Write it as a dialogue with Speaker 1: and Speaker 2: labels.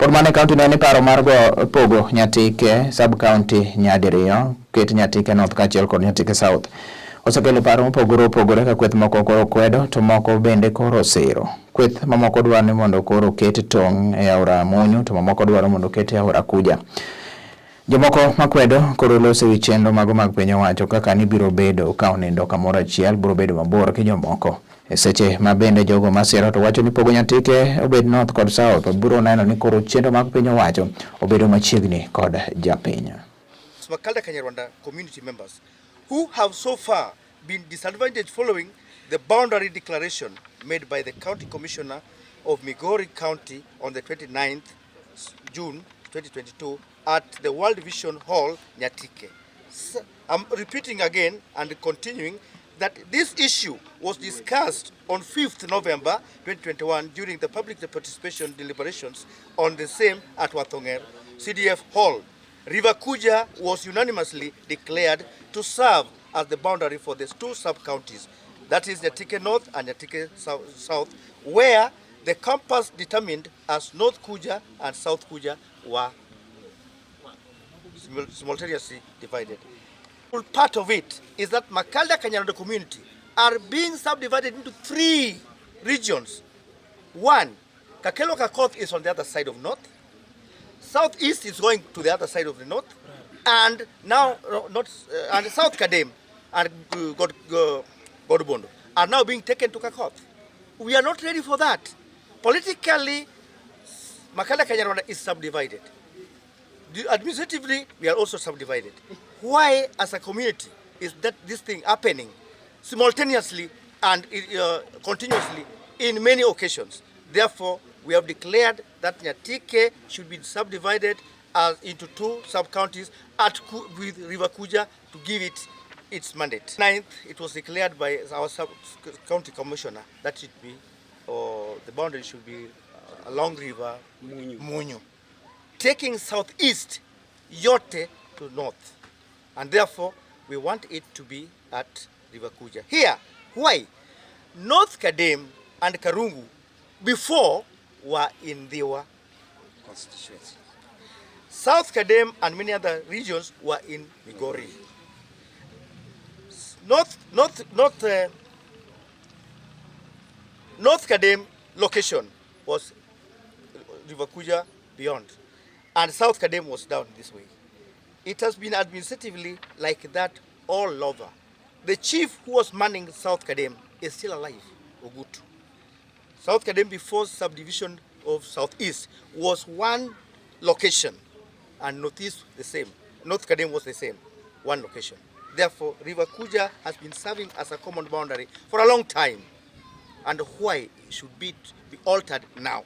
Speaker 1: Ormane County ne paro mar go Pogo Nyatike sub-county nyadiriyo, ket Nyatike North kachiel kod Nyatike South. Osekelo paro mopogore opogore ka kweth moko koro kwedo to moko bende koro siro. Kweth mamoko dwaro ni mondo koro ket tong' e aora Munyu to mamoko dwaro mondo ket e aora Kuja. Jomoko makwedo koro lose wi chenro mago mag piny owacho kaka ni biro bedo ka onindo kamoro achiel biro bedo mabor ki jomoko. E seche ma bende jogo masiro to wacho ni Pogo Nyatike obed North kod South biro neno ni koro chenro mag piny owacho obedo machiegni kod japiny.
Speaker 2: Makalda Kanyarwanda community members who have so far been disadvantaged following the boundary declaration made by the County Commissioner of Migori County on the 29th June 2022 at the World Vision Hall, Nyatike. So, I'm repeating again and continuing that this issue was discussed on 5th November 2021 during the public participation deliberations on the same at Wathonger CDF Hall. River Kuja was unanimously declared to serve as the boundary for the two sub-counties, that is Nyatike North and Nyatike South, where the compass determined as North Kuja and South Kuja were simultaneously divided. Part of it is that Makalda Kanyarwanda community are being subdivided into three regions. One, Kakelo Kakoth is on the other side of North. Southeast is going to the other side of the North. And now, and South Kadem and Godbondo are now being taken to Kakoth. We are not ready for that. Politically, Makalda Kanyarwanda is subdivided. Administratively, we are also subdivided. Why, as a community, is that this thing happening simultaneously and continuously in many occasions? Therefore, we have declared that Nyatike should be subdivided into two sub-counties with River Kuja to give it its mandate. 9th, it was declared by our sub-county commissioner that the boundary should be along River Munyu, taking southeast yote to north, and therefore we want it to be at River Kuja. Here, why? North Kadem and Karungu before were in their constituency. South Kadem and many other regions were in Migori. North Kadem location was River Kuja beyond, and South Kadem was down this way. It has been administratively like that all over. The chief who was manning South Kadem is still alive, Ogutu. South Kadem before subdivision of Southeast was one location, and Northeast the same. North Kadem was the same, one location. Therefore, River Kuja has been serving as a common boundary for a long time. And why should it be altered now?